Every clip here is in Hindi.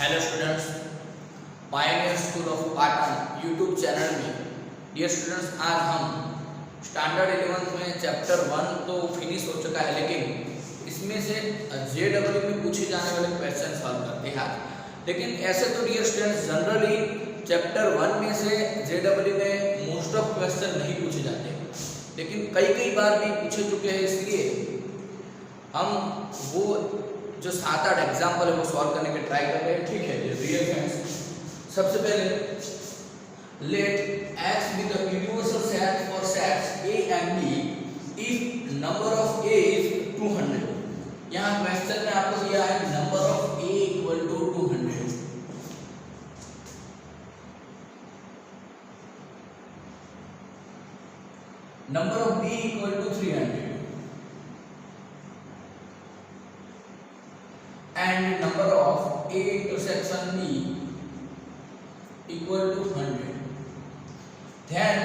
Hello students, Pioneer school of Patan YouTube channel में डियर स्टूडेंट्स, आज हम स्टैंडर्ड 11th में चैप्टर 1 तो फिनिश हो चुका है, लेकिन इसमें से JEE में पूछे जाने वाले क्वेश्चन सॉल्व करते हैं आज। लेकिन ऐसे तो डियर स्टूडेंट्स जनरली चैप्टर 1 में से JEE में मोस्ट ऑफ क्वेश्चन नहीं पूछे जाते, लेकिन कई बार भी पूछे चुके हैं। इसलिए हम वो जो 7-8 एग्जाम्पल है वो सॉल्व करने के ट्राई कर रहे हैं। ठीक है रियल फ्रेंड्स, सबसे पहले let x be the universal set for sets a and b if number of a is 200। यहाँ क्वेश्चन में आपको दिया है number of a equal to 200, number of b equal to 300 and number of A intersection B equal to 100, then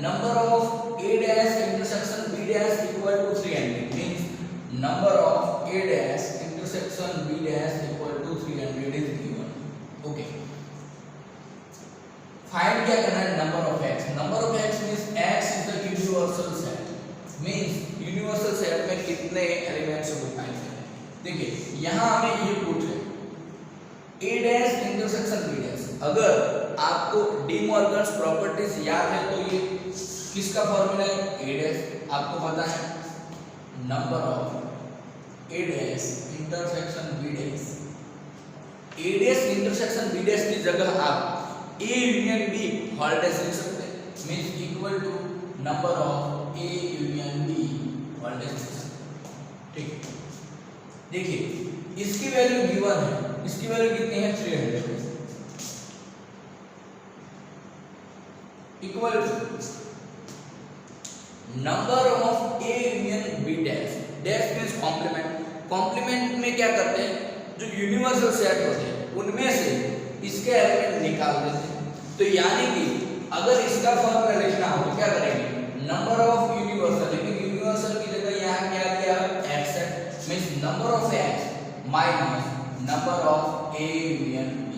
number of A dash intersection B dash equal to 300, means number of A dash intersection B dash equal to 300 is given. Okay, find क्या करना है number of x. Number of x means x is the universal set, means universal set में कितने एलिमेंट्स को फाइंड करना है। देखिए यहाँ हमें ये पूछ रहे A dash intersection B dash. अगर आपको डी मॉर्गन्स प्रॉपर्टीज याद है तो ये किसका फॉर्मूला है? A डैश आपको पता है, number of A dash intersection B dash. A dash intersection B dash की जगह आप A union B whole dash लिख सकते हैं, means equal to number of A union B whole dash लिख सकते हैं। ठीक, देखिए इसकी वैल्यू गिवन है, इसकी वैल्यू कितनी है? 300 equal to number of A union B dash. Dash means complement. Complement में क्या करते हैं, जो यूनिवर्सल सेट होते हैं उनमें से इसके एलिमेंट निकाल देते हैं। तो यानी कि अगर इसका फॉर्मूला लिखना हो तो क्या करेंगे? नंबर ऑफ यूनिवर्सल, लेकिन यूनिवर्सल की जगह यहाँ क्या दिया? x है, means number of x minus number of A union B।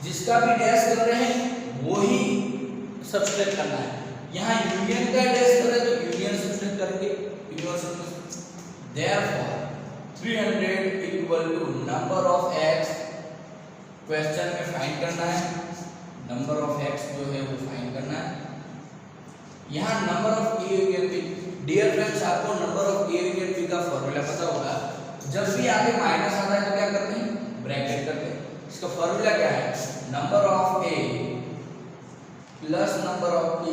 जिसका भी डैश कर रहे हैं वो ही सब्सट्रैक्ट करना है। यहाँ यूनियन का डैश करें तो यूनियन सब्सट्रैक्ट करेंगे यूनिवर्सल में। Therefore 300 equal to number of x, question में फाइंड करना है नंबर ऑफ x जो है वो फाइंड करना है। यहाँ number of A union B। Dear friends, आपको number of A union B का फॉर्मूला पता होगा। जब भी आगे माइनस आता है तो क्या करते हैं? ब्रैकेट करते हैं। इसका फॉर्मूला क्या है? Number of A plus number of B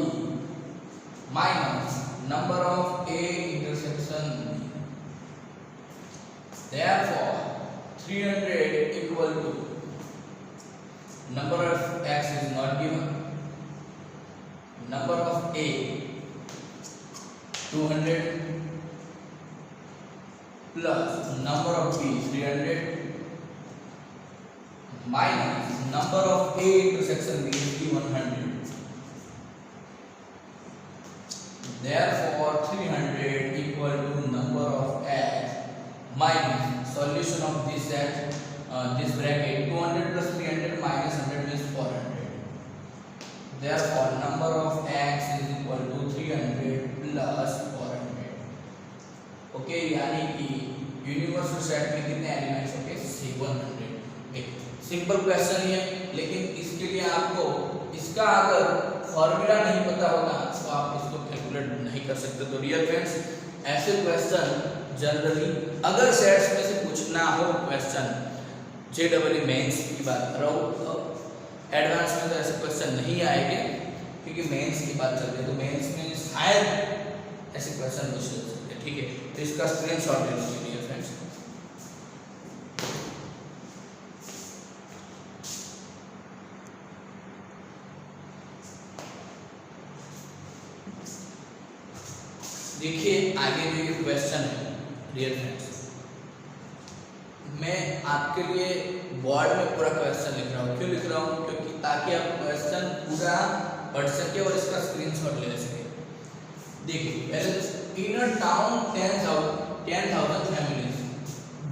minus number of A intersection B। Therefore 300 equal to number of x is not given, number of A 200 plus number of B 300 minus number of A intersection B is 100। Therefore 300 equal to number of x minus solution of this set, this bracket 200 plus 300 minus 100 means 400। Therefore number of x is equal to 300 plus 400। Okay, यानी कि यूनिवर्सल सेट में कितने एलिमेंट्स होंगे? 700। सिंपल क्वेश्चन ही है, लेकिन इसके लिए आपको इसका अगर फॉर्मूला नहीं पता होगा तो आप इसको कैलकुलेट नहीं कर सकते। तो डियर फ्रेंड्स, ऐसे क्वेश्चन जनरली अगर सेट्स में से पूछना हो क्वेश्चन, JEE मेंस की बात कर रहा हूँ, एडवांस में तो ऐसे क्वेश्चन नहीं आएंगे क्योंकि मेंस की बात चल रही है। तो मेंस में शायद ऐसे क्वेश्चन पूछ सकते हैं। ठीक है, तो इसका स्क्रीनशॉट ले लीजिए डियर फ्रेंड्स। देखिए आगे जो ये क्वेश्चन है डियर फ्रेंड्स, मैं आपके लिए बोर्ड में पूरा क्वेश्चन लिख रहा हूँ। क्यों लिख रहा हूँ? क्योंकि ताकि आप क्वेश्चन पूरा पढ़ सके और इसका स्क्रीनशॉट ले सके। देखिए पहले इन अ टाउन 10,000 फैमिलीज,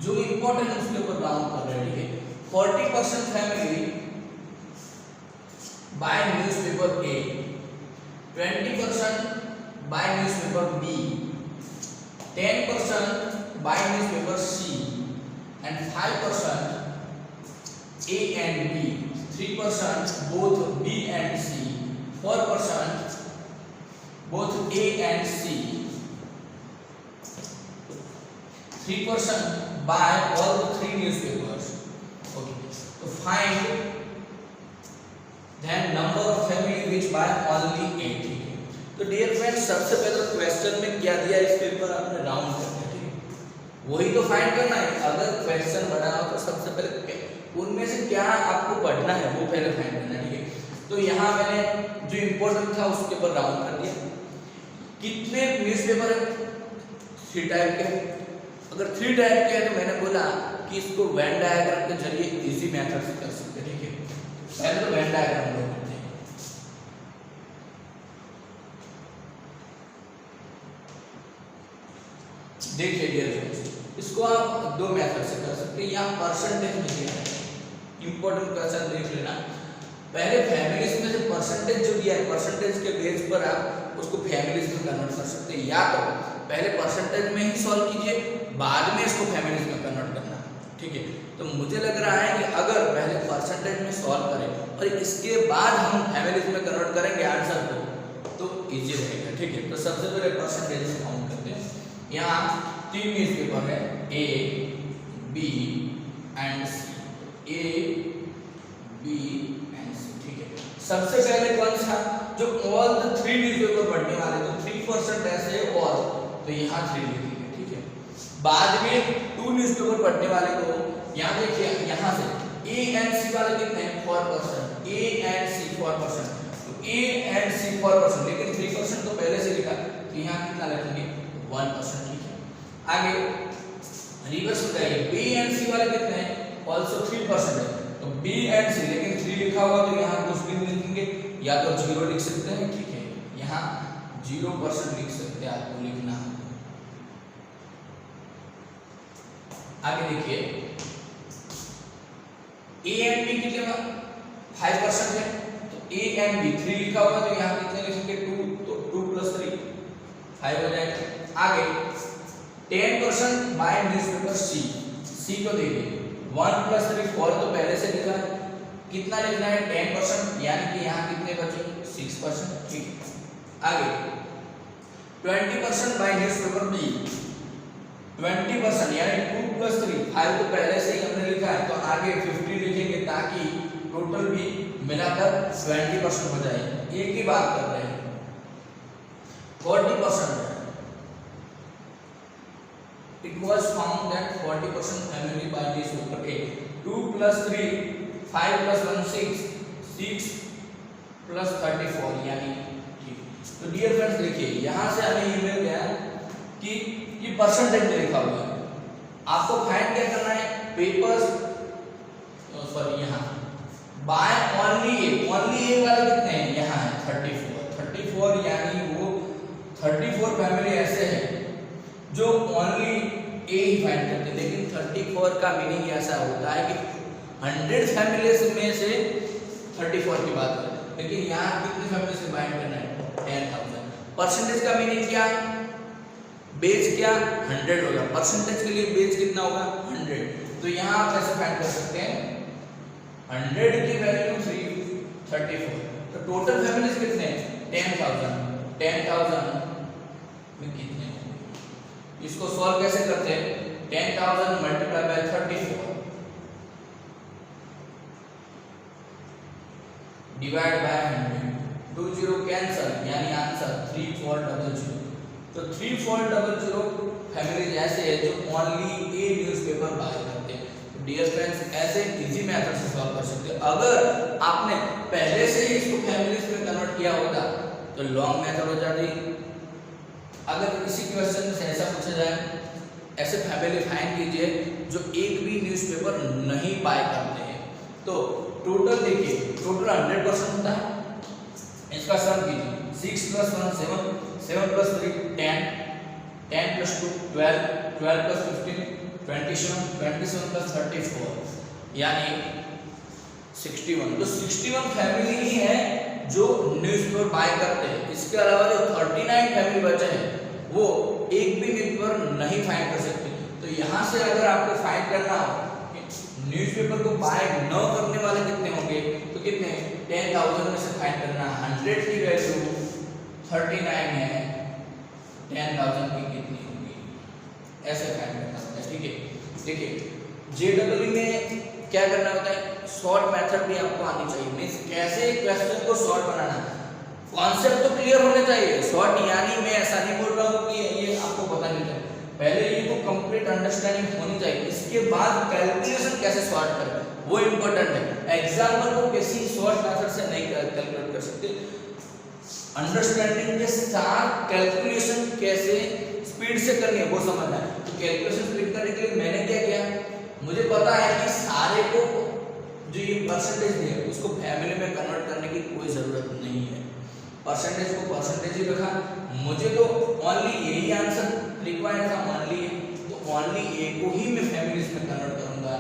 जो इम्पोर्टेंट उसके ऊपर राउंड कर रहे हैं। ठीक है, 40% family buy newspaper A, 20% buy newspaper B, 10% buy newspaper C, and 5% A and B, 3% both B and C, 4% both A and C, 3% buy all the three newspapers. Okay, so find then number of family which buy only A. ठीक है, तो डियर फ्रेंड्स सबसे पहले क्वेश्चन में क्या दिया इस पेपर आपने राउंड करना है, ठीक है, वही तो फाइंड करना है। अगर क्वेश्चन बना हो तो सबसे पहले उनमें से क्या आपको पढ़ना है वो पहले फाइंड करना है, ठीक है। तो यहाँ मैंने जो इम्पोर्टेंट था उसके ऊपर राउंड कर दिया। कितने न्यूज़पेपर है? 3 टाइप के। अगर 3 टाइप के है तो मैंने बोला कि इसको वेन डायग्राम के जरिए इजी मेथड से कर सकते हैं, ठीक है। पहले तो वेन डायग्राम लोग करते हैं। देखिए डियर फ्रेंड्स, इसको आप 2 मेथड से कर सकते हैं। यहाँ परसेंटेज में दिया है, इंपॉर्टेंट क्वेश्चन देख लेना। पहले फैमिलीज में से परसेंटेज जो दिया है, परसेंटेज के बेस पर आप उसको फैमिलीज में कन्वर्ट कर सकते हैं, या तो पहले परसेंटेज में ही सॉल्व कीजिए, बाद में इसको फैमिलीज में कन्वर्ट करना, ठीक है। तो मुझे लग रहा है कि अगर पहले परसेंटेज में सॉल्व करें और इसके बाद हम फैमिलीज में कन्वर्ट करेंगे आंसर को, तो इजी रहेगा, ठीक है। तो सबसे पहले परसेंटेज में काउंट करते हैं। यहाँ 3 न्यूज़पेपर है, A, B and C, A, B and C, ठीक है। सबसे पहले कौन सा जो ऑल द 3 न्यूज़पेपर पढ़ने वाले, तो 3% ऐसे ऑल, तो यहाँ 3 लिखेंगे, ठीक है। बाद में 2 न्यूज़पेपर पढ़ने वाले को यहाँ देखिए, यहाँ से A एंड C वाले कितने हैं? 4%, A एंड C 4%, तो A एंड C 4%, लेकिन 3% तो पहले से लिखा, तो यहाँ कितना लिखेंगे? 1%, ठीक है। आगे रिवर्स हो जाइए, B एंड C वाले कितने हैं? ऑल्सो 3% है, तो B एंड C, लेकिन 3 लिखा हुआ तो यहाँ कुछ भी नहीं लिखेंगे, या तो 0 लिख सकते हैं, ठीक है। यहाँ 0% लिख सकते हैं, आपको लिखना है। आगे देखिए, A एंड B कितने 5% है, तो A एंड B 3 लिखा हुआ तो यहाँ कितने लिखेंगे? 2, तो 2 + 3 5 हो जाएगा। आगे 10% बाय न्यूज़पेपर C को देखिए, 1 + 3 4, तो पहले से लिखा है, कितना लिखना है? 10%, यानी कि यहाँ कितने बचेंगे? 6%, ठीक है। आगे 20% बाय न्यूज़पेपर B, 20% यानी 2 + 3 5, तो पहले से ही हमने लिखा है, तो आगे 50 लिखेंगे ताकि टोटल भी मिलाकर 20% हो जाए। एक ही बात कर रहे हैं। 40% it was found that 40% family buy newspaper A, 2 + 3 5 + 1 6 6 + 34, यानी ठीक। तो डियर फ्रेंड्स देखिए, यहाँ से हमें ये मिल गया कि ये परसेंटेज में लिखा हुआ है। आपको फाइंड क्या करना है? पेपर्स, सॉरी, यहाँ बाय ओनली ए वाले कितने हैं? यहाँ है 34, यानी वो 34 फैमिली ऐसे हैं जो ओनली ए ही फाइंड करते हैं। लेकिन 34 का मीनिंग ऐसा होता है कि 100 फैमिलीज में से 34 की बात करें, लेकिन यहाँ कितनी फैमिली से बाइंड करना है? 10,000। परसेंटेज का मीनिंग क्या? बेस क्या? 100 होगा। परसेंटेज के लिए बेस कितना होगा? 100। तो यहाँ आप कैसे फाइंड कर सकते हैं? 100 की वैल्यू 34, तो टोटल फैमिलीज कितने हैं? 10,000 में कितने हैं? इसको सॉल्व कैसे करते हैं? 10,000 × 34 डिवाइड बाय 100, 2 0 कैंसल, यानी आंसर 3400। तो 3400 फैमिलीज ऐसे है जो ओनली ए न्यूज़पेपर बाय करते हैं। डियर फ्रेंड्स, ऐसे इजी मेथड से सॉल्व कर सकते हैं। अगर आपने पहले से ही इसको फैमिलीज में कन्वर्ट किया होता तो लॉन्ग मेथड हो जाती। अगर किसी क्वेश्चन से ऐसा पूछा जाए, ऐसे फैमिली फाइंड कीजिए जो एक भी न्यूज़पेपर नहीं बाय करते हैं, तो टोटल देखिए, टोटल 100% होता है। इसका सम कीजिए, 6 + 1 7, 7 + 3 10, 10 + 2 12, 12 + 15 27, 27 + 34 यानी 61। तो 61 फैमिली ही है जो न्यूज़पेपर बाय करते हैं। इसके अलावा जो 39 फैमिली बचे हैं वो एक भी न्यूज़पेपर नहीं फाइंड कर सकते। तो यहाँ से अगर आपको फाइंड करना हो न्यूज़पेपर को बाय न करने वाले कितने होंगे, तो कितने 10,000 में से फाइंड करना। 100 की वैल्यू 39 है, 10,000 की कितनी होगी, ऐसे फाइंड करना होता है। ठीक है, देखिए JEE में क्या करना होता है, शॉर्ट मेथड भी आपको आनी चाहिए। मींस कैसे क्वेश्चन को शॉर्ट बनाना, कॉन्सेप्ट तो क्लियर होने चाहिए। शॉर्ट यानी मैं ऐसा नहीं बोल रहा हूँ कि ये आपको पता नहीं चले, पहले ये तो कंप्लीट अंडरस्टैंडिंग होनी चाहिए। इसके बाद कैलकुलेशन कैसे सॉर्ट करें वो इम्पोर्टेंट है। एग्जाम्पल को किसी शॉर्ट मेथड से नहीं कैलकुलेट कर सकते, अंडरस्टैंडिंग के साथ कैलकुलेशन कैसे स्पीड से करनी है वो समझना है। तो कैलकुलेशन स्पीड करने के लिए मैंने क्या किया, मुझे पता है कि सारे को जो ये परसेंटेज दिया उसको फैमिली में कन्वर्ट करने की कोई ज़रूरत नहीं है। परसेंटेज को परसेंटेज ही रखा, मुझे तो ओनली यही आंसर रिक्वायर्ड था, ओनली तो ओनली ए को ही मैं फैमिलीज में कन्वर्ट करूंगा,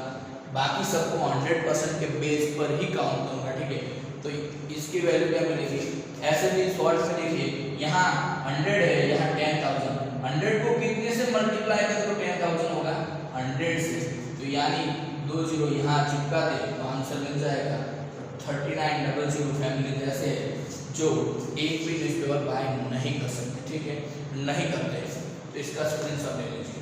बाकी सबको 100% के बेस पर ही काउंट करूंगा। ठीक है, तो इसकी वैल्यू क्या मिलेगी, ऐसे भी शॉर्ट में देखिए यहाँ 100 है, यहाँ 10,000, 100 को कितने से मल्टीप्लाई करें तो 10,000 होगा 100 से, तो यानी 2 जीरो यहाँ चिपका दे तो आंसर मिल जाएगा। 3900 फैमिली जैसे जो एक भी न्यूज़पेपर बाय नहीं कर सकते। ठीक है, नहीं करते, तो इसका स्क्रीनशॉट ले लीजिए।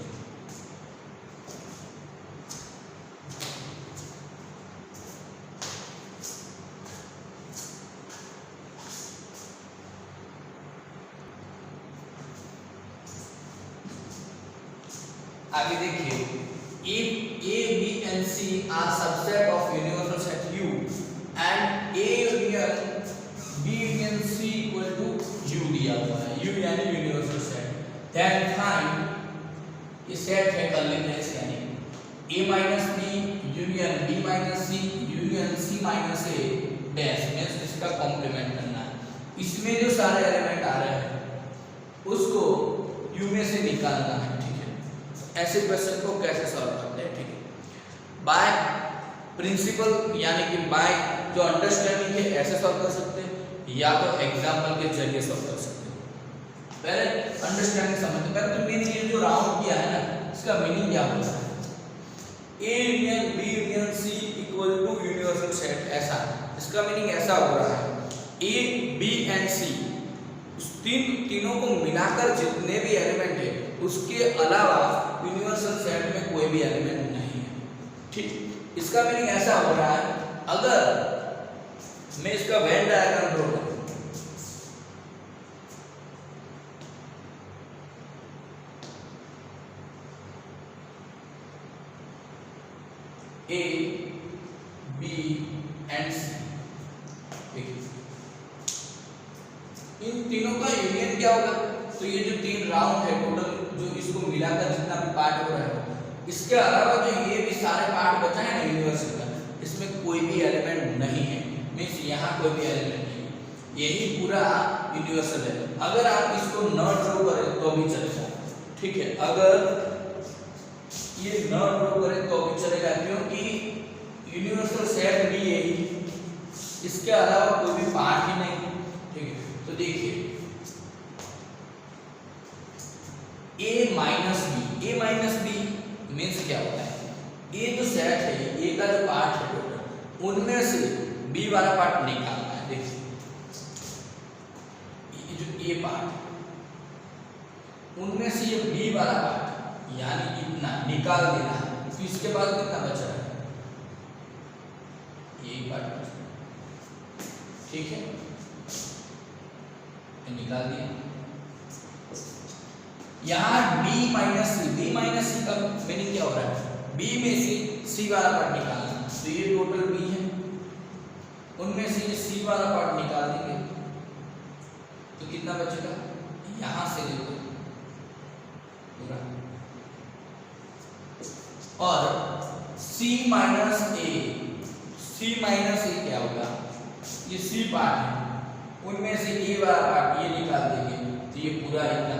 आगे देखिए, if A, B and C are subset of universal set U and A union B union C equal to U दिया हुआ है, U यानी यूनिवर्सल सेट, then find ये सेट है कर लेते हैं इसके, यानी A minus B union B minus C union C minus A dash means इसका कॉम्प्लीमेंट करना है। इसमें जो सारे एलिमेंट आ रहे हैं उसको U में से निकालना है। ऐसे क्वेश्चन को कैसे सॉल्व करते हैं, ठीक है, बाय प्रिंसिपल यानी कि बाय जो अंडरस्टैंडिंग है ऐसे सॉल्व कर सकते हैं या तो एग्जांपल के जरिए सॉल्व कर सकते हैं। पहले अंडरस्टैंडिंग समझते, पहले तो मैंने ये जो राउंड किया है ना इसका मीनिंग क्या होता है, A union B union C equal to universal set, ऐसा इसका मीनिंग ऐसा हो रहा है। A B एंड C उस तीनों को मिलाकर जितने भी एलिमेंट है उसके अलावा यूनिवर्सल सेट में कोई भी एलिमेंट नहीं है। ठीक, इसका मीनिंग ऐसा हो रहा है, अगर मैं इसका वेन डायग्राम ड्रॉ करूं, A B एंड C, इन तीनों का यूनियन क्या होगा, तो ये जो तीन राउंड है टोटल जो इसको मिलाकर जितना भी पार्ट हो रहा है इसके अलावा जो ये भी सारे पार्ट बचा है ना यूनिवर्सल का, इसमें कोई भी एलिमेंट नहीं है, मींस यहाँ कोई भी एलिमेंट नहीं, यही पूरा यूनिवर्सल है। अगर आप इसको न ड्रॉ करें तो भी चलेगा। ठीक है, अगर ये न ड्रॉ करें तो भी चलेगा क्योंकि यूनिवर्सल सेट भी यही, इसके अलावा कोई भी पार्ट ही नहीं। ठीक है, तो देखिए A माइनस बी मीन्स क्या होता है, ए जो सेट है ए का जो पार्ट है टोटल उनमें से बी वाला पार्ट निकालना है। देखिए ये जो ए पार्ट उनमें से ये बी वाला पार्ट यानी इतना निकाल देना है, तो इसके बाद कितना बच रहा है, यही पार्ट बच रहा है। ठीक है, निकाल दिया। यहाँ B माइनस सी का मीनिंग क्या हो रहा है, B में से C वाला पार्ट निकालना, तो ये टोटल B है, उनमें से ये C वाला पार्ट निकाल देंगे तो कितना बचेगा, यहाँ से देखो पूरा, और C माइनस ए क्या होगा, ये C पार्ट है, उनमें से A वाला पार्ट ये निकाल देंगे तो ये पूरा इतना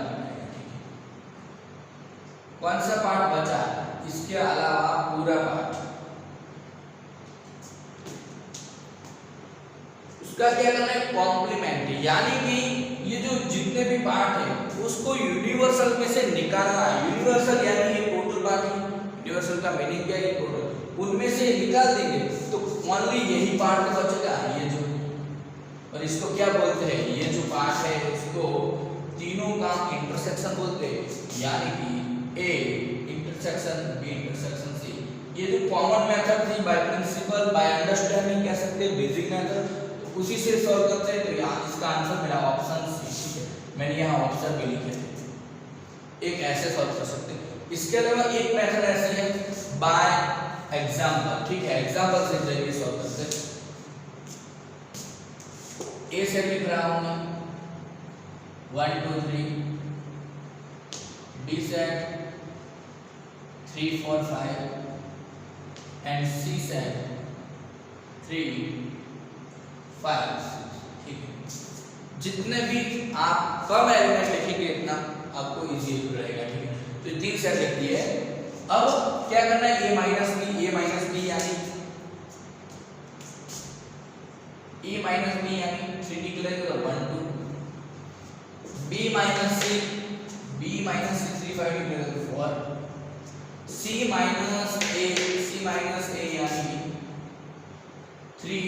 कौन सा पार्ट बचा, इसके अलावा पूरा पार्ट उसका क्या करना है, कॉम्प्लीमेंट, यानी कि ये जो जितने भी पार्ट है उसको यूनिवर्सल में से निकालना है। यूनिवर्सल यानी ये टोटल पार्ट है, यूनिवर्सल का मीनिंग क्या है, टोटल, उनमें से निकाल देंगे तो ओनली यही पार्ट बचेगा, ये जो, और इसको क्या बोलते हैं, ये जो पार्ट है इसको तीनों का इंटरसेक्शन बोलते हैं, यानी कि A intersection B intersection C. ये जो कॉमन मेथड थी बाय प्रिंसिपल बाय अंडरस्टैंडिंग कह सकते हैं, बेसिक मेथड, तो उसी से सॉल्व करते हैं। तो यहाँ इसका आंसर मेरा ऑप्शन सी, ठीक है, मैंने यहाँ ऑप्शन भी लिखे थे। एक ऐसे सॉल्व कर सकते हैं। इसके अलावा एक मेथड ऐसे है बाय एग्जांपल, ठीक है, एग्जांपल से जरिए सॉल्व करते हैं। ए से लिख रहा हूं मैं 1 2 3, B set 3 4 5 and C set 3 5 6, ठीक है। जितने भी आप कम एलिमेंट लिखेंगे इतना आपको इजी रहेगा, ठीक है। तो 3 सेट लिख दिए। अब क्या करना है, ए माइनस बी यानी ए माइनस बी यानी 3 निकलेगा तो 1 2, बी माइनस सी 3 5 निकलेगा तो 4, सी माइनस ए यानी 3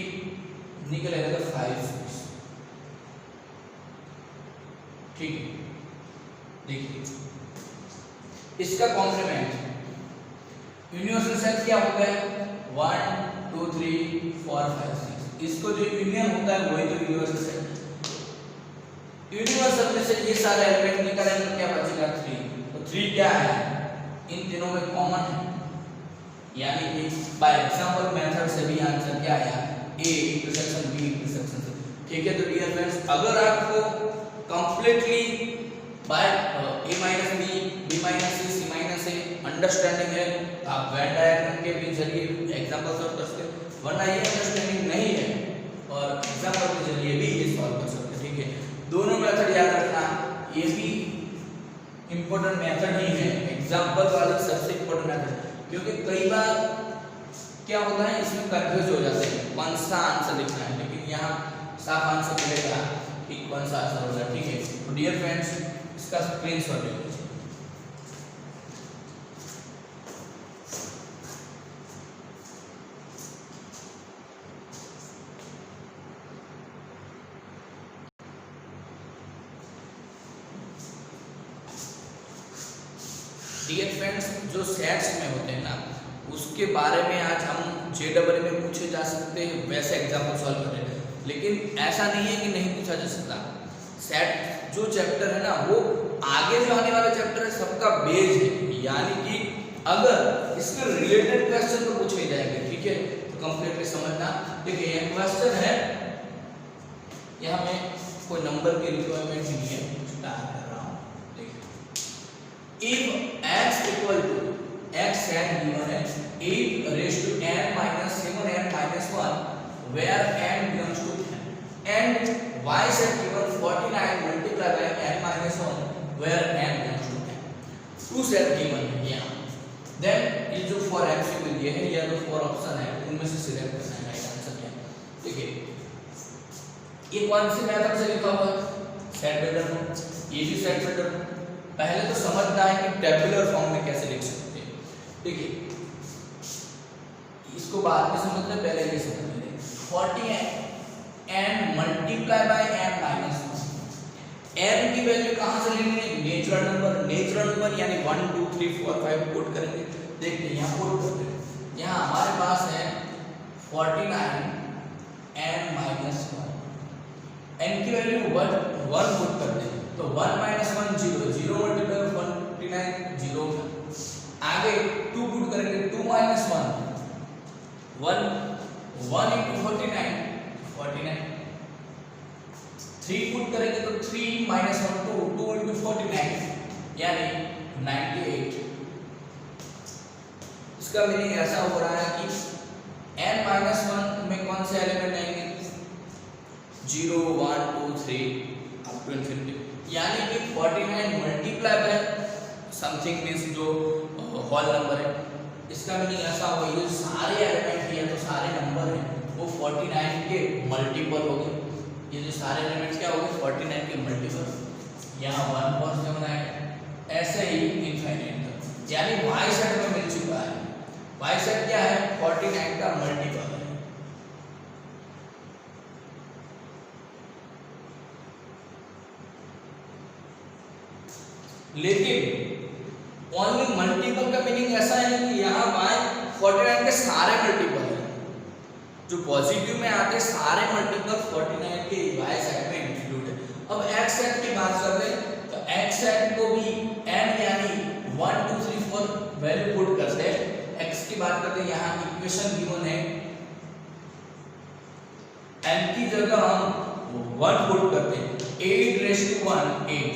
निकलेगा तो 5 6, ठीक है। देखिए इसका कॉम्प्लीमेंट यूनिवर्सल सेट क्या होता है, 1 2 3 4 5 6, इसको जो यूनियन होता है वही तो यूनिवर्सल सेट। यूनिवर्सल में से ये सारे एलिमेंट निकालेंगे तो क्या बचेगा, 3, तो 3 क्या है, इन तीनों में कॉमन है, यानी कि बाय एग्जांपल मेथड से भी आंसर क्या आया, ए इंटरसेक्शन बी इंटरसेक्शन से, ठीक है। तो डियर फ्रेंड्स, अगर आपको completely by A minus B minus C minus A understanding है, आप वेन डायग्राम के भी जरिए एग्जांपल सॉल्व कर सकते हैं, वरना ये अंडरस्टैंडिंग नहीं है और एग्जांपल के जरिए भी ये सॉल्व कर सकते हैं, ठीक है। दोनों मेथड याद रखना, ये भी इंपॉर्टेंट मेथड ही है, एग्जांपल वाली सबसे इंपॉर्टेंट मेथड, क्योंकि कई बार क्या होता है इसमें कंफ्यूज हो जाते हैं कौन सा आंसर लिखना है, लेकिन यहाँ साफ आंसर मिलेगा कि कौन सा आंसर होगा, ठीक है। तो डियर फ्रेंड्स, इसका स्क्रीनशॉट ले लीजिए। डियर फ्रेंड्स, जो सेट्स में होते हैं ना उसके बारे में आज हम जेडबल में पूछे जा सकते हैं, वैसे एग्जांपल सॉल्व करें, लेकिन ऐसा नहीं है कि नहीं पूछा जा सकता। सेट जो चैप्टर है ना वो आगे जो आने वाला चैप्टर है सबका बेस है, यानी कि अगर इसके रिलेटेड क्वेश्चन तो पूछे जाएंगे, ठीक है। तो कंप्लीटली समझना। देखिए ये क्वेश्चन है, यहाँ में कोई नंबर की रिक्वायरमेंट नहीं है, स्टार्ट कर रहा हूँ। देखिए if x equal to x n given है 8 raised to n minus 7n minus 1 where n belongs to 10 and y set given 49 multiplied by n minus 1 where n belongs to 10, two set given है यहाँ। then ये जो 4 MCQ दिए हैं या जो 4 ऑप्शन है उनमें से सिलेक्ट करना है राइट आंसर क्या है। देखिए ये कौन सी मेथड से लिखा हुआ है, सेट बिल्डर में, ये भी सेट बिल्डर। पहले तो समझना है कि टेबुलर फॉर्म में कैसे लिख सकते हैं। देखिए इसको बाद में समझना, पहले ये समझ लें। 40 n multiply by n minus 1, n की वैल्यू कहां से लेंगे, नेचुरल नंबर यानी 1 2 3 4 5 पुट करेंगे। देखते हैं यहाँ पुट करते हैं, यहाँ हमारे पास है 49 n माइनस 1, n की वैल्यू 1 पुट करते हैं तो 1 माइनस 1 0, 0 मल्टीप्लाई 49 0, आगे 2 पुट करेंगे 2 माइनस 1 1 into 49 49, 3 पुट करेंगे तो 3 माइनस 1 2 into 49 यानी 98। इसका मीनिंग ऐसा हो रहा है कि n माइनस 1 में कौन से एलिमेंट आएंगे, 0 1 2 3 अप टू इनफिनिटी, यानी कि 49 मल्टीप्लाई बाय समथिंग मींस जो होल नंबर है। इसका मीनिंग ऐसा होगा ये सारे एलिमेंट है तो सारे नंबर हैं वो 49 के मल्टीपल हो गए। ये जो सारे एलिमेंट्स क्या हो गए 49 के मल्टीपल, यहाँ 147 आएगा, ऐसे ही इनफाइनाइट तक। यानी y सेट में मिल चुका है, y सेट क्या है 49 का मल्टीपल है। लेकिन ओनली मल्टीपल का मीनिंग ऐसा है कि यहाँ y 49 के सारे मल्टीपल है, जो पॉजिटिव में आते सारे मल्टीपल 49 के y सेट में इंक्लूड है। अब x सेट की बात कर रहे हैं तो x सेट को भी n यानी 1 2 3 4 वैल्यू पुट करते हैं, x की बात करते हैं, यहाँ इक्वेशन गिवन है, n की जगह हम 1 पुट करते हैं, 8 raise to 1 8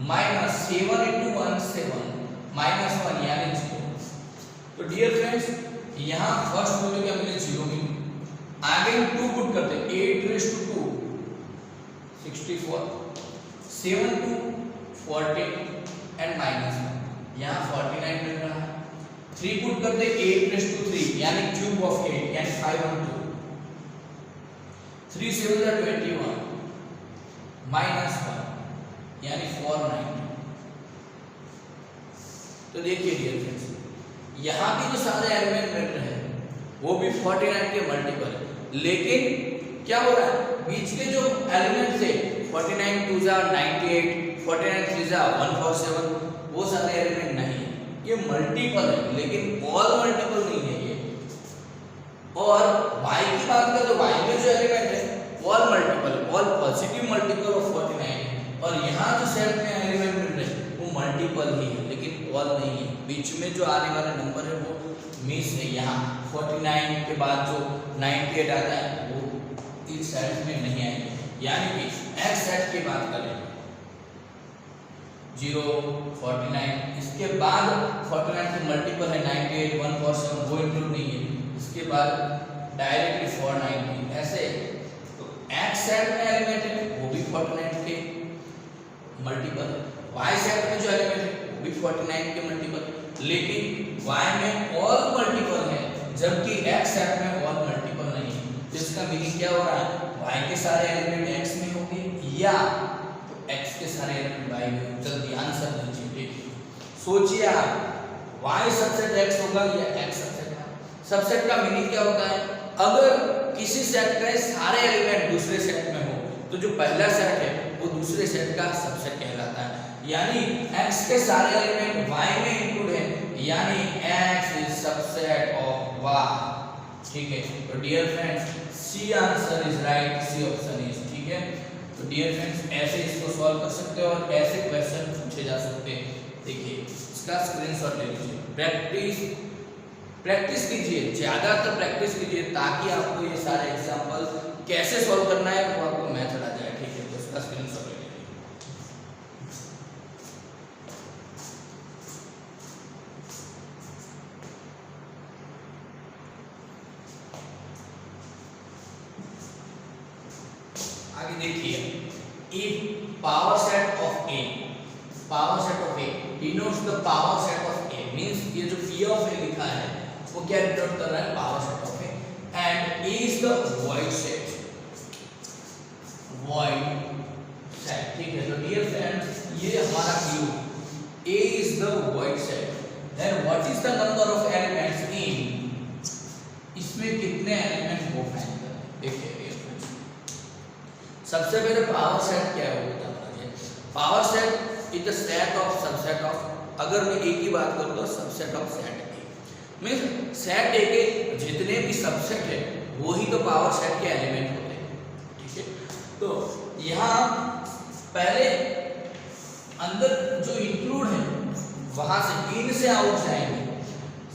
minus 7 into 1 7 minus 1 यानी 0। तो डियर फ्रेंड्स यहाँ फर्स्ट वैल्यू क्या मिले 0 मिली, आगे 2 पुट करते हैं, 8 raise to 2 64 7 to 40 and minus 1 यहाँ 49 मिल रहा है, 3 पुट करते 8 रेज़ टू 3 यानी क्यूब ऑफ 8 यानी 5 on 2 3 7 are 21 माइनस 1 यानी 490। तो देखिए डियर फ्रेंड्स यहाँ भी जो सारे एलिमेंट मिल रहे हैं वो भी 49 के मल्टीपल है, लेकिन क्या हो रहा है बीच के जो एलिमेंट थे 49 2 जा 98 49 3 जा 147 वो सारे एलिमेंट नहीं है, ये मल्टीपल है लेकिन ऑल मल्टीपल नहीं है ये। और y की बात करें तो y में जो एलिमेंट है all multiple, all positive multiple of 49 है, और यहाँ जो सेट में एलिमेंट मिल रहे हैं वो मल्टीपल ही है लेकिन ऑल नहीं है, बीच में जो आने वाला नंबर है वो मिस है। यहाँ 49 के बाद जो 98 आता है वो इस सेट में नहीं आएंगे, यानी कि x सेट की बात करें 0 49 इसके बाद 49 के मल्टीपल है 98 147 वो इंक्लूड नहीं है, इसके बाद डायरेक्टली 490 ऐसे। तो x सेट में एलिमेंट है वो भी 49 के मल्टीपल, y सेट में जो एलिमेंट है वो भी 49 के मल्टीपल, लेकिन y में ऑल मल्टीपल है जबकि x सेट में ऑल मल्टीपल नहीं है। तो इसका मीनिंग क्या हो रहा है y के सारे एलिमेंट x में होंगे या तो x के सारे एलिमेंट y में होंगे। जल्दी आंसर दीजिए, सोचिए आप y सबसेट x होगा या x सबसेट y। सबसेट का मीनिंग क्या होता है अगर किसी सेट के सारे एलिमेंट दूसरे सेट में हो तो जो पहला सेट है वो दूसरे सेट का सबसेट कहलाता है, यानी x के सारे एलिमेंट y में इंक्लूड है यानी x is subset of y। ठीक है, तो dear friends C answer is right, C option is ठीक है। तो डियर फ्रेंड्स ऐसे इसको सॉल्व कर सकते हो और ऐसे क्वेश्चन पूछे जा सकते हैं। देखिए इसका स्क्रीनशॉट ले लीजिए, प्रैक्टिस कीजिए, ज़्यादातर प्रैक्टिस कीजिए ताकि आपको ये सारे एग्जाम्पल कैसे सॉल्व करना है वो आपको मेथड आ जाए। ठीक है, तो इसका स्क्रीनशॉट ले लीजिए। आगे देखिए, if power set of A denotes the power set of A means ये जो P of A लिखा है वो क्या डिनोट कर रहा है power set of A and A is the void set। ठीक है, तो डियर फ्रेंड्स ये हमारा Q, A is the void set, then what is the number of elements in, इसमें कितने एलिमेंट वो फाइंड करें। देखिए डियर फ्रेंड्स सबसे पहले पावर सेट क्या है वो बताना चाहिए। Power set is the set of subset of, अगर मैं A की बात करूँ तो subset of set A means set A के जितने भी सबसेट है वही तो पावर सेट के एलिमेंट होते हैं। ठीक है, तो यहाँ पहले अंदर जो इंक्लूड है वहां से इन से आउट जाएंगे।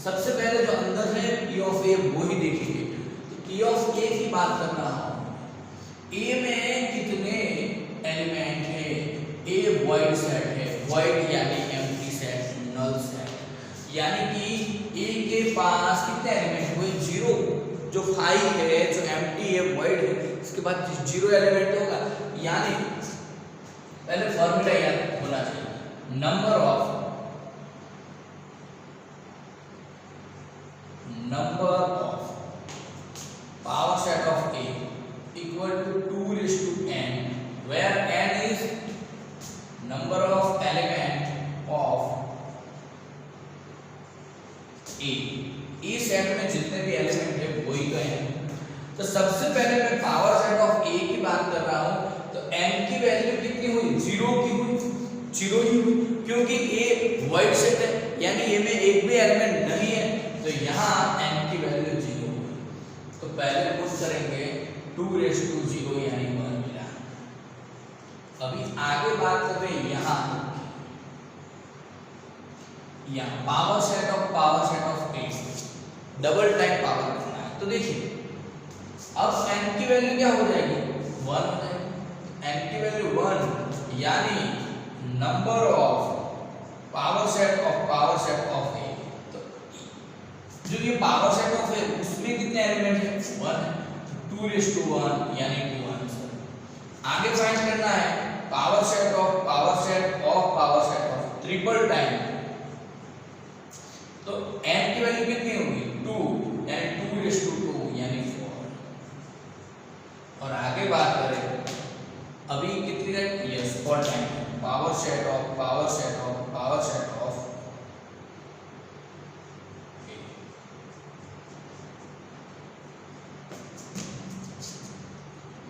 सबसे पहले जो अंदर है P of A वो ही देखेंगे। तो P of A की बात कर रहा हूँ, A में कितने एलिमेंट है, A void सेट है, void यानी एम्प्टी सेट, नल सेट, यानी कि A के पास कितने एलिमेंट हुए 0, जो 5 है जो एम्प्टी है void है इसके बाद 0 एलिमेंट होगा, यानी पहले फॉर्मूला याद होना चाहिए, number of power set of A equal to where n is number of element of A, ई सेट में जितने भी एलिमेंट है वही तो n। तो सबसे पहले मैं पावर सेट ऑफ ए की बात कर रहा हूं, तो n की वैल्यू कितनी हुई? 0 की हुई, 0 ही हुई, क्योंकि ए वाइड सेट है, यानी ए में एक भी एलिमेंट नहीं है, तो यहाँ n की वैल्यू 0 हुई। तो पहले पुट करेंगे 2⁻0 यानी 1 मिला। अभी आगे बात करते हैं यहाँ power set of A, double time power करना है। तो देखिए अब n की वैल्यू क्या हो जाएगी? 1 हो जाएगी। n की वैल्यू 1 यानी number of power set of A. तो जो ये पावर सेट ऑफ ए उसमें कितने एलिमेंट है? 1, 2:1 यानी 2 आंसर। आगे फाइंड करना है power set of triple time. तो n की वैल्यू कितनी होगी? 2 यानी 2:2 यानी 4। और आगे बात करें अभी कितनी है? Yes 4 time power set of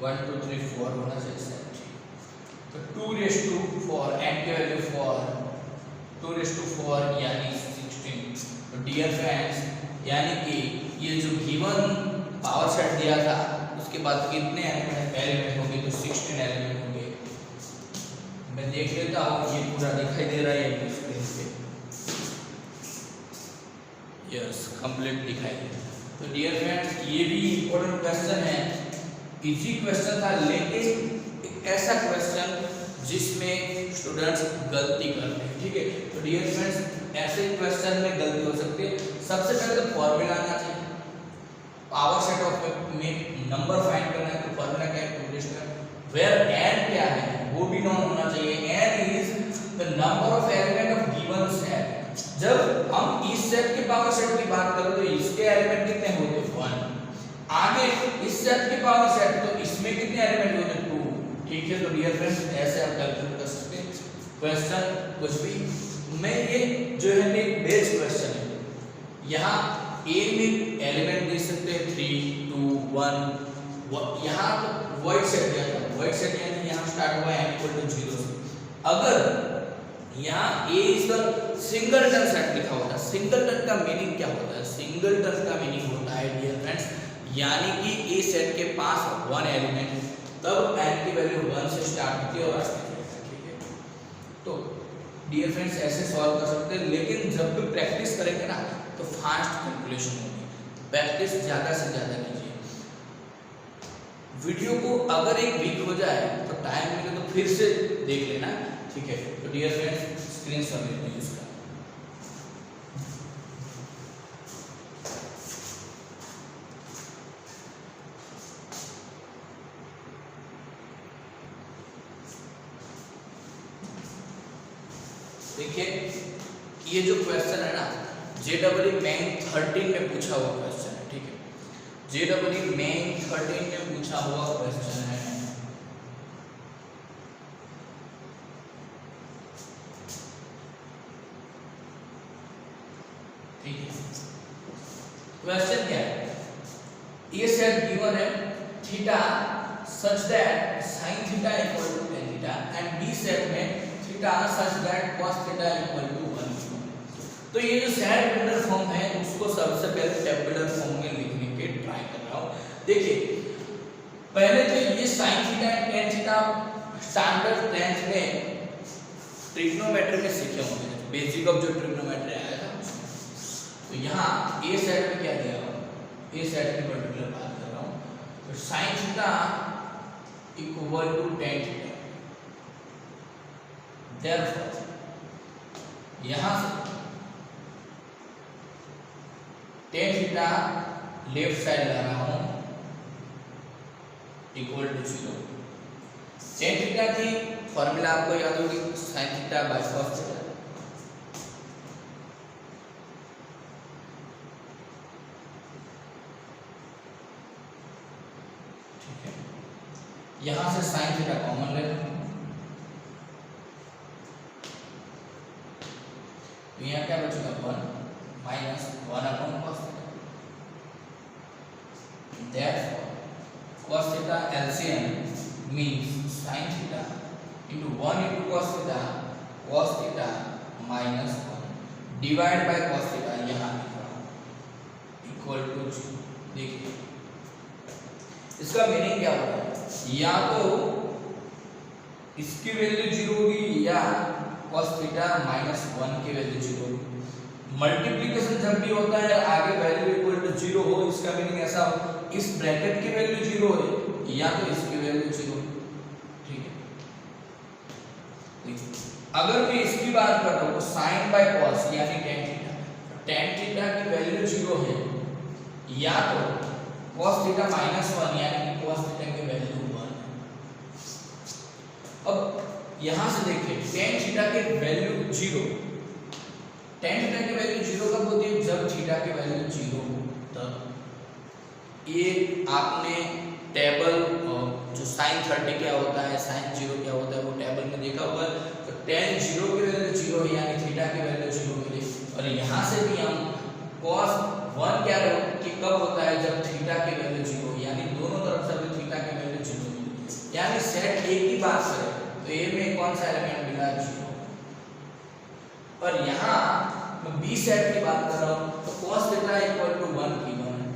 1 2 3 4 होना चाहिए। तो 2:4 n की वैल्यू 4, 2:4 यानी 16। तो डियर फ्रेंड्स, यानी कि ये जो गिवन पावर सेट दिया था उसके बाद कितने एलिमेंट होंगे? तो 16 एलिमेंट होंगे। मैं देख लेता हूँ ये पूरा दिखाई दे रहा है स्क्रीन पे। यस कंप्लीट दिखाई दे। तो डियर फ्रेंड्स, ये भी इम्पोर्टेंट क्वेश्चन है, इजी क्वेश्चन था, लेकिन एक ऐसा क्वेश्चन जिसमें स्टूडेंट्स गलती करते हैं। ठीक है, तो डियर फ्रेंड्स, ऐसे क्वेश्चन में गलती हो सकती है। सबसे पहले तो फॉर्मूला आना चाहिए। पावर सेट ऑफ में नंबर फाइंड करना है, तो फॉर्मूला क्या है? 2 वेयर n क्या है वो भी नॉन होना चाहिए। n is the number of element of given set. जब हम इस सेट के पावर सेट की बात करें तो इसके एलिमेंट कितने होंगे? 1। आगे इस सेट की पावर सेट, तो इसमें कितने एलिमेंट होंगे? 2। ठीक है, तो डियर फ्रेंड्स ऐसे आप कैलकुलेट कर सकते हैं क्वेश्चन कुछ भी। मैं ये जो है एक बेस क्वेश्चन है, यहाँ ए में एलिमेंट दे सकते हैं 3 2 1। यहाँ तो वाइड सेट दिया था, वाइड सेट यानी यहाँ स्टार्ट हुआ है n 0 से। अगर यहाँ ए इज द सिंगलटन सेट लिखा होता है, सिंगलटन का मीनिंग क्या होता है? सिंगलटन का मीनिंग होता है डियर फ्रेंड्स, यानी कि ए सेट के पास 1 एलिमेंट है, तब n की वैल्यू 1 से स्टार्ट होती है और आगे बढ़ती है। ठीक है, तो डियर फ्रेंड्स ऐसे सॉल्व कर सकते हैं, लेकिन जब भी प्रैक्टिस करेंगे ना तो फास्ट कैलकुलेशन होगी। प्रैक्टिस ज़्यादा से ज़्यादा कीजिए। वीडियो को अगर एक वीक हो जाए तो टाइम मिले तो फिर से देख लेना। ठीक है, तो डियर फ्रेंड्स स्क्रीन शॉट लेते हैं इसका। देखिए ये जो क्वेश्चन है ना JEE मेन 13 में पूछा हुआ क्वेश्चन है। ठीक है, JEE मेन 13 में पूछा हुआ क्वेश्चन है। ठीक है, क्वेश्चन क्या है? ये सेट गिवन है theta such that sin theta equal to tan theta and B set में theta such that cos theta equal to 1। तो ये जो सेट टेबुलर फॉर्म है उसको सबसे पहले टेबुलर फॉर्म में लिखने के ट्राई कर रहा हूं। देखिए पहले तो ये sin theta and tan theta standard 10th में ट्रिग्नोमेट्री में सीखे होंगे, बेसिक ऑफ जो ट्रिग्नोमेट्री आया था उसमें। तो यहाँ ए सेट में क्या दिया हुआ, ए सेट की पर्टिकुलर बात कर रहा हूँ। तो sin theta equal to tan theta, therefore यहाँ से tan थीटा लेफ्ट साइड ला रहा हूँ इक्वल टू 0। tan थीटा की फॉर्मूला आपको याद होगी, sin theta by cos theta. ठीक है, यहाँ से sin थीटा कॉमन लेते यहाँ क्या बचेगा 1 minus 1 upon cos theta. Therefore cos theta LCM means sin theta into 1 into cos theta minus 1 divide by cos theta, यहाँ लिख रहा हूँ इक्वल टू 0। देखिए इसका मीनिंग क्या होता है, या तो इसकी वैल्यू 0 होगी या cos थीटा माइनस 1 की वैल्यू 0 होगी। मल्टीप्लिकेशन जब भी होता है आगे वैल्यू इक्वल टू 0 हो, इसका मीनिंग ऐसा हो इस ब्रैकेट की वैल्यू 0 है या तो इसकी वैल्यू 0। ठीक है, अगर मैं इसकी बात करता हूँ साइन बाय कॉस यानी tan थीटा की वैल्यू 0 है या तो cos थीटा माइनस 1 यानी कि cos थीटा की वैल्यू 1 है। अब यहां से देखिए tan थीटा की वैल्यू 0, tan थीटा की वैल्यू 0 कब होती है, जब थीटा की वैल्यू 0 हो तब। ये आपने टेबल जो sin 30 क्या होता है sin 0 क्या होता है वो टेबल में देखा होगा। तो tan 0 की वैल्यू 0 है यानी थीटा की वैल्यू 0 मिली, और यहां से भी हम cos 1 क्या कि कब होता है जब थीटा की वैल्यू 0 यानी दोनों तरफ से भी थीटा की वैल्यू 0 मिली। यानी सेट A की बात करें तो A में कौन सा एलिमेंट मिला 0, और यहाँ मैं B सेट की बात कर रहा हूँ तो cos थीटा इक्वल टू 1 की 1 है।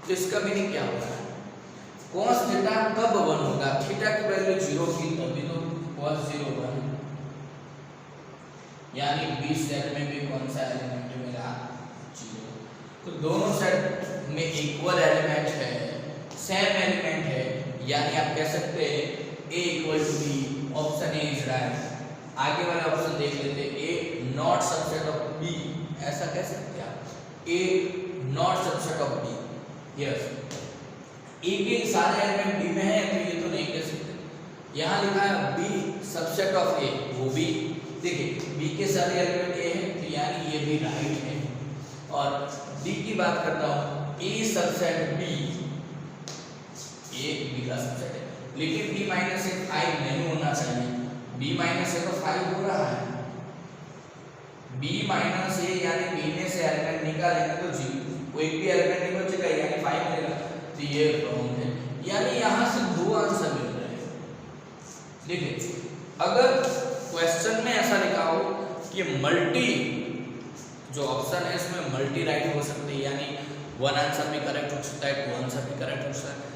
तो इसका मीनिंग क्या होगा, cos थीटा कब 1 होगा, थीटा की वैल्यू 0 की तभी तो cos 0 1, यानी B सेट में भी कौन सा एलिमेंट मिला 0। तो दोनों सेट में इक्वल एलिमेंट है, सेम एलिमेंट है, यानी आप कह सकते हैं A equal to B, option A is right. आगे वाला ऑप्शन देख लेते हैं, A not subset of B, ऐसा कह सकते हैं आप, A not subset of B। Yes, A के सारे एलिमेंट B में है तो ये तो नहीं कह सकते। यहाँ लिखा है B सबसेट ऑफ A, वो भी देखिए B के सारे एलिमेंट A है तो यानी ये भी राइट है। और D की बात करता हूँ, A subset B, A B का सबसेट है, लेकिन B माइनस 5 नहीं होना चाहिए। B माइनस तो 5 हो रहा है, B माइनस A यानी B में से एलिमेंट निकालेंगे तो 0, कोई भी एलिमेंट नहीं बचेगा यानी 5 मिलेगा, तो ये रॉन्ग है। यानी यहाँ से दो आंसर मिल रहे हैं। देखिए अगर क्वेश्चन में ऐसा लिखा हो कि मल्टी, जो ऑप्शन है इसमें मल्टी राइट हो सकते हैं, यानी 1 आंसर भी करेक्ट हो सकता है, 2 आंसर भी करेक्ट हो सकता है।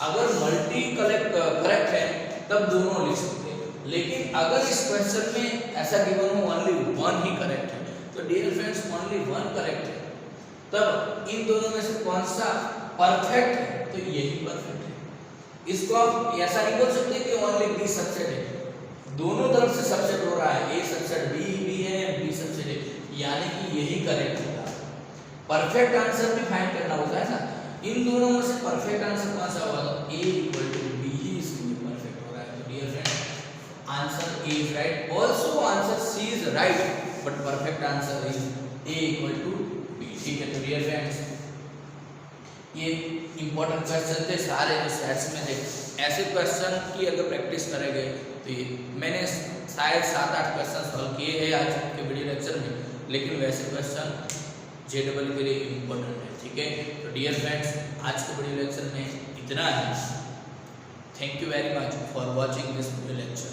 अगर मल्टी करेक्ट है तब दोनों लिख सकते हैं, लेकिन अगर इस क्वेश्चन में ऐसा गिवन हो ओनली 1 ही करेक्ट है, तो डियर फ्रेंड्स ओनली 1 करेक्ट है, तब इन दोनों में से कौन सा परफेक्ट है, तो यही परफेक्ट है। इसको आप ऐसा नहीं बोल सकते कि ओनली B सबसेट है, दोनों तरफ से सबसेट हो रहा है, A सबसेट B भी है, B सबसेट है, यानी कि यही करेक्ट होगा। परफेक्ट आंसर भी फाइंड करना होता है ना, इन दोनों में से परफेक्ट आंसर कौन सा होगा, A इक्वल टू B ही इसके लिए परफेक्ट हो रहा है। तो dear friend answer A is right, also answer C is right, but perfect answer is A equal to B। ठीक है, तो डियर फ्रेंड्स ये इंपॉर्टेंट क्वेश्चन थे सारे जो सेट्स में थे। ऐसे क्वेश्चन की अगर प्रैक्टिस करेंगे तो ये मैंने शायद 7-8 क्वेश्चन सॉल्व किए हैं आज के वीडियो लेक्चर में, लेकिन वैसे क्वेश्चन JEE के लिए इम्पोर्टेंट है। ठीक है, तो डियर फ्रेंड्स आज के वीडियो लेक्चर में इतना है। Thank you very much for watching this video lecture.